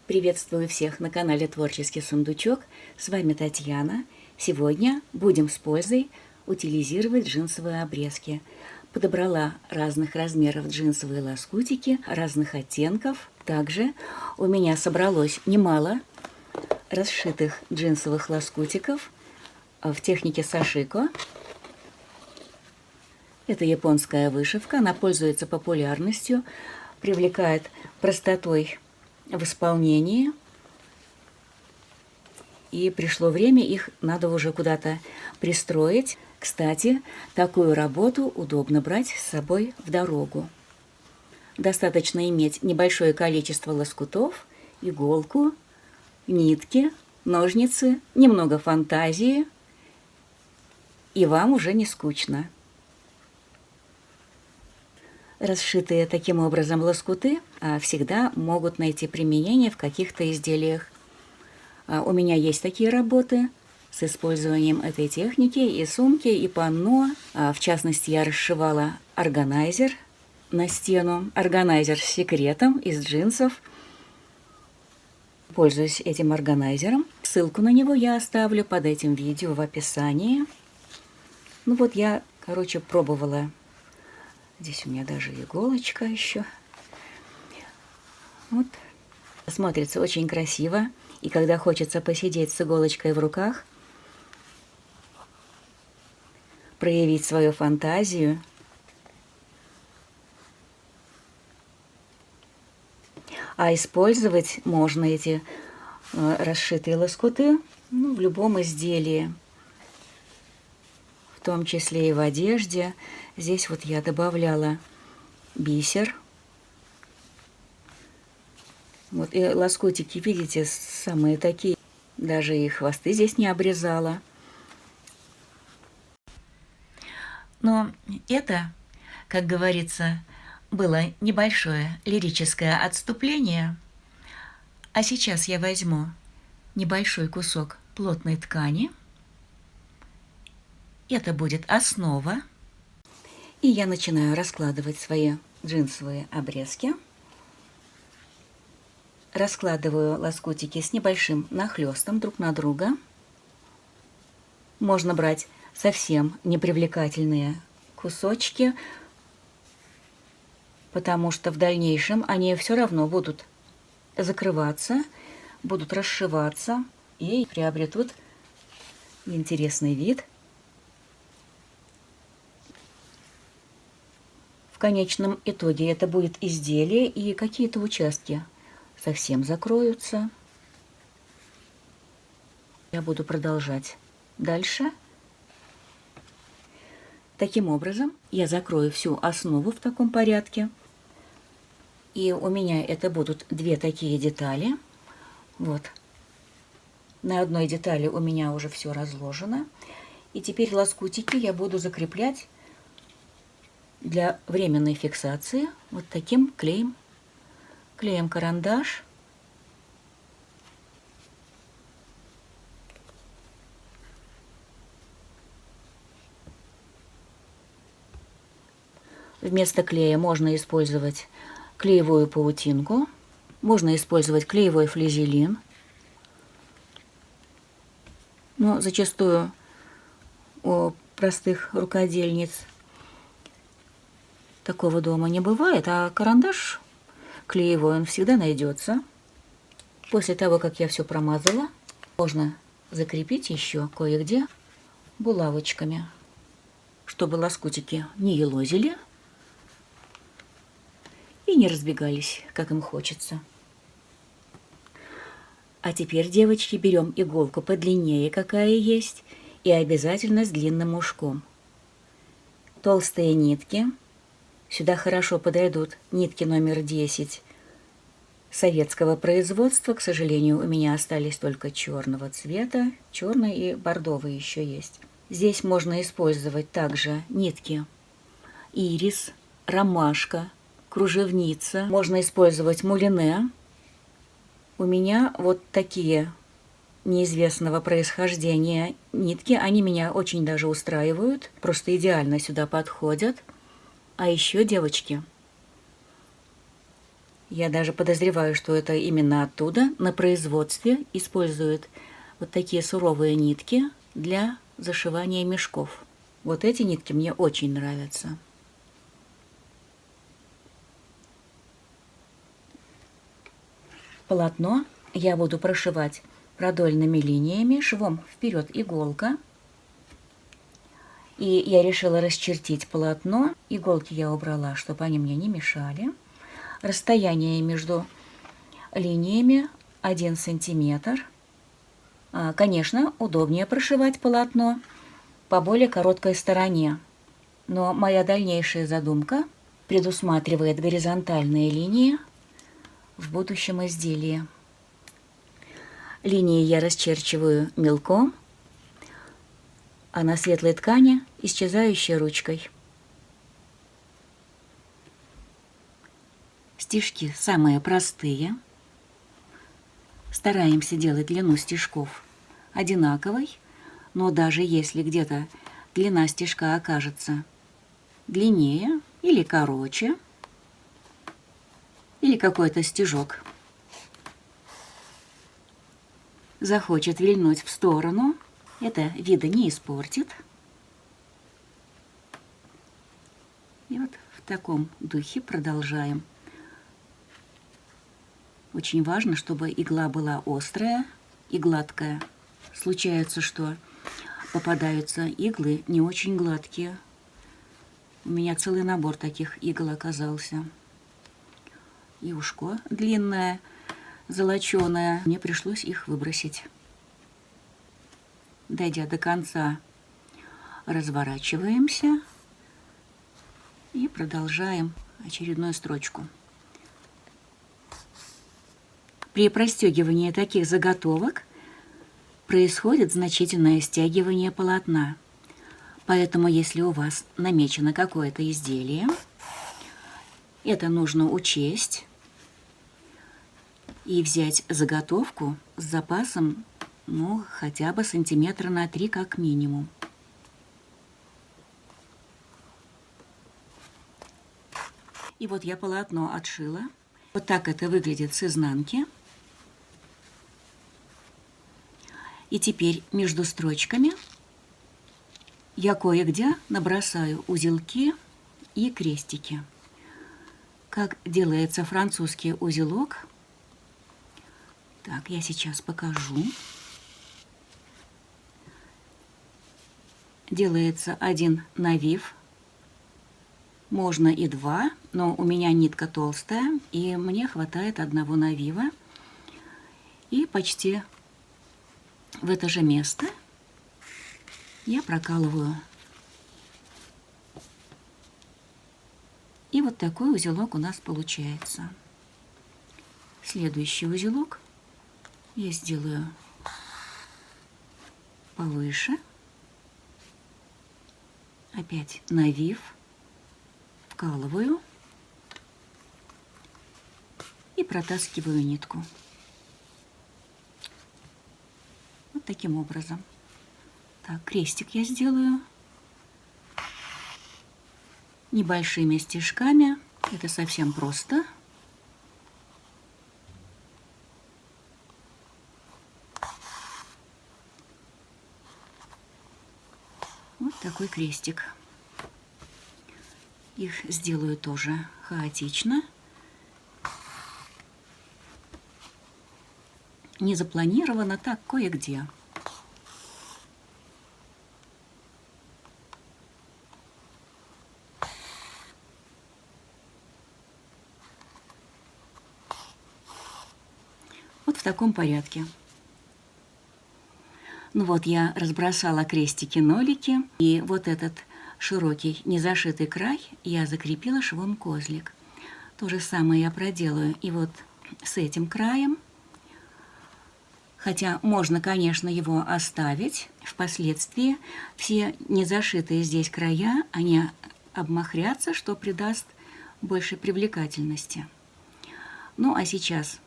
Приветствую всех на канале Творческий сундучок. С вами Татьяна. Сегодня будем с пользой утилизировать джинсовые обрезки. Подобрала разных размеров джинсовые лоскутики, разных оттенков. Также у меня собралось немало расшитых джинсовых лоскутиков в технике сашико. Это японская вышивка, она пользуется популярностью, привлекает простотой в исполнении. И пришло время, их надо уже куда-то пристроить. Кстати, такую работу удобно брать с собой в дорогу. Достаточно иметь небольшое количество лоскутов, иголку, нитки, ножницы, немного фантазии, и вам уже не скучно. Расшитые таким образом лоскуты всегда могут найти применение в каких-то изделиях. У меня есть такие работы с использованием этой техники и сумки, и панно. В частности, я расшивала органайзер на стену. Органайзер с секретом из джинсов. Пользуюсь этим органайзером. Ссылку на него я оставлю под этим видео в описании. Ну вот я, пробовала. Здесь у меня даже иголочка еще. Вот. Смотрится очень красиво. И когда хочется посидеть с иголочкой в руках, проявить свою фантазию, а использовать можно эти расшитые лоскуты в любом изделии, в том числе и в одежде. Здесь вот я добавляла бисер. Вот и лоскутики, видите, самые такие. Даже и хвосты здесь не обрезала. Но это, как говорится, было небольшое лирическое отступление. А сейчас я возьму небольшой кусок плотной ткани. Это будет основа. И я начинаю раскладывать свои джинсовые обрезки. Раскладываю лоскутики с небольшим нахлестом друг на друга. Можно брать совсем непривлекательные кусочки, потому что в дальнейшем они все равно будут закрываться, будут расшиваться и приобретут интересный вид. В конечном итоге это будет изделие, и какие-то участки совсем закроются. Я буду продолжать дальше. Таким образом, я закрою всю основу в таком порядке. И у меня это будут две такие детали. Вот. На одной детали у меня уже все разложено. И теперь лоскутики я буду закреплять для временной фиксации вот таким клеем. Клеем карандаш. Вместо клея можно использовать клеевую паутинку, можно использовать клеевой флизелин. Но зачастую у простых рукодельниц такого дома не бывает, а карандаш клеевой он всегда найдется. После того, как я все промазала, можно закрепить еще кое-где булавочками, чтобы лоскутики не елозили и не разбегались, как им хочется. А теперь, девочки, берем иголку подлиннее, какая есть, и обязательно с длинным ушком. Толстые нитки. Сюда хорошо подойдут нитки номер 10 советского производства. К сожалению, у меня остались только черного цвета. Черный и бордовый еще есть. Здесь можно использовать также нитки ирис, ромашка, кружевница. Можно использовать мулине. У меня вот такие неизвестного происхождения нитки. Они меня очень даже устраивают. Просто идеально сюда подходят. А еще, девочки, Я даже подозреваю, что это именно оттуда на производстве используют вот такие суровые нитки для зашивания мешков. Вот эти нитки мне очень нравятся. Полотно я буду прошивать продольными линиями, швом вперед иголка. И я решила расчертить полотно. Иголки я убрала, чтобы они мне не мешали. Расстояние между линиями 1 сантиметр. Конечно, удобнее прошивать полотно по более короткой стороне. Но моя дальнейшая задумка предусматривает горизонтальные линии в будущем изделии. Линии я расчерчиваю мелком, а на светлой ткани исчезающей ручкой. Стежки самые простые. Стараемся делать длину стежков одинаковой, но даже если где-то длина стежка окажется длиннее или короче, или какой-то стежок захочет вильнуть в сторону, это вида не испортит. И вот в таком духе продолжаем. Очень важно, чтобы игла была острая и гладкая. Случается, что попадаются иглы не очень гладкие. У меня целый набор таких игл оказался. И ушко длинное, золоченое. Мне пришлось их выбросить. Дойдя до конца, разворачиваемся и продолжаем очередную строчку. При простегивании таких заготовок происходит значительное стягивание полотна. Поэтому, если у вас намечено какое-то изделие, это нужно учесть и взять заготовку с запасом, хотя бы сантиметра на 3 как минимум. И вот я полотно отшила. Вот так это выглядит с изнанки. И теперь между строчками я кое-где набросаю узелки и крестики. Как делается французский узелок? Так, я сейчас покажу. Делается один навив. Можно и 2, но у меня нитка толстая, и мне хватает одного навива. И почти в это же место я прокалываю. И вот такой узелок у нас получается. Следующий узелок я сделаю повыше. Опять навив, вкалываю и протаскиваю нитку. Вот таким образом. Так, крестик я сделаю небольшими стежками. Это совсем просто. Вот такой крестик. Их сделаю тоже хаотично. Не запланировано, так кое-где. Вот в таком порядке. Ну вот я разбросала крестики-нолики, и вот этот широкий незашитый край я закрепила швом козлик. То же самое я проделаю и вот с этим краем. Хотя можно, конечно, его оставить впоследствии. Все незашитые здесь края, они обмахрятся, что придаст больше привлекательности. Ну а сейчас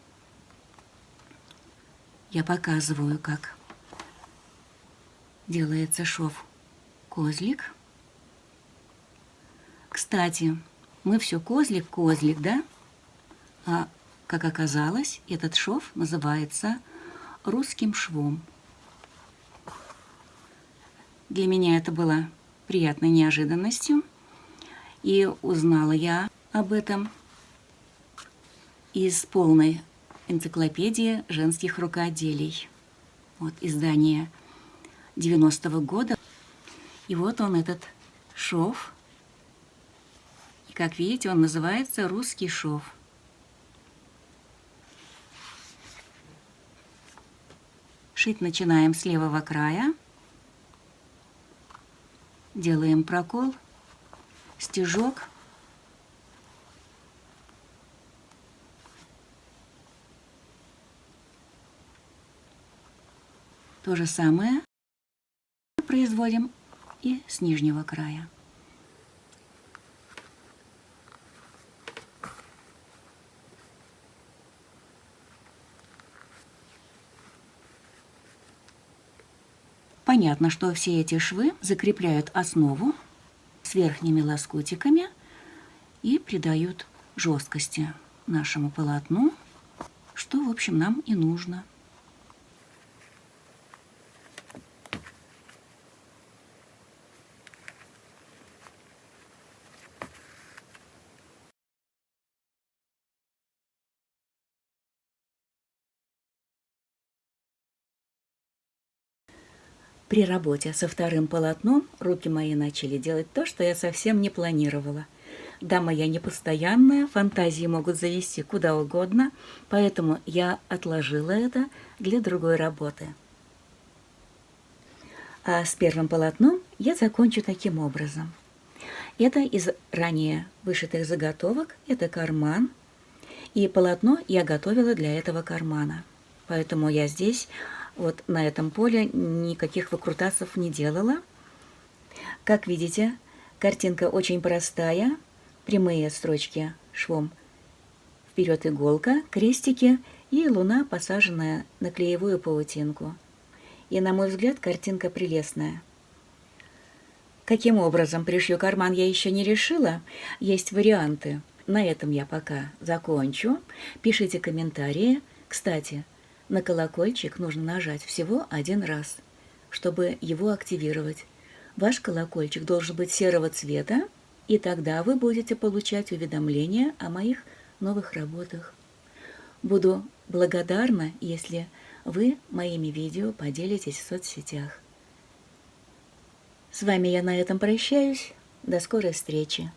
я показываю, как делается шов-козлик. Кстати, мы все козлик-козлик, да? А Как оказалось, этот шов называется русским швом. Для меня это было приятной неожиданностью, и узнала я об этом из полной энциклопедии женских рукоделий. Вот издание 90-го года. И вот он, этот шов. И, как видите, он называется русский шов. Шить начинаем с левого края. Делаем прокол, стежок. То же самое производим и с нижнего края. Понятно, что все эти швы закрепляют основу с верхними лоскутиками и придают жесткости нашему полотну, что, в общем, нам и нужно. При работе со вторым полотном руки мои начали делать то, что я совсем не планировала. Дама я непостоянная, фантазии могут завести куда угодно, поэтому я отложила это для другой работы. А с первым полотном я закончу таким образом. Это из ранее вышитых заготовок, это карман, и полотно я готовила для этого кармана. Поэтому я здесь, вот на этом поле, никаких выкрутасов не делала. Как видите, картинка очень простая. Прямые строчки швом вперед иголка, крестики и луна, посаженная на клеевую паутинку. И, на мой взгляд, картинка прелестная. Каким образом пришью карман, я еще не решила. Есть варианты. На этом я пока закончу. Пишите комментарии. Кстати, на колокольчик нужно нажать всего один раз, чтобы его активировать. Ваш колокольчик должен быть серого цвета, и тогда вы будете получать уведомления о моих новых работах. Буду благодарна, если вы моими видео поделитесь в соцсетях. С вами я на этом прощаюсь. До скорой встречи.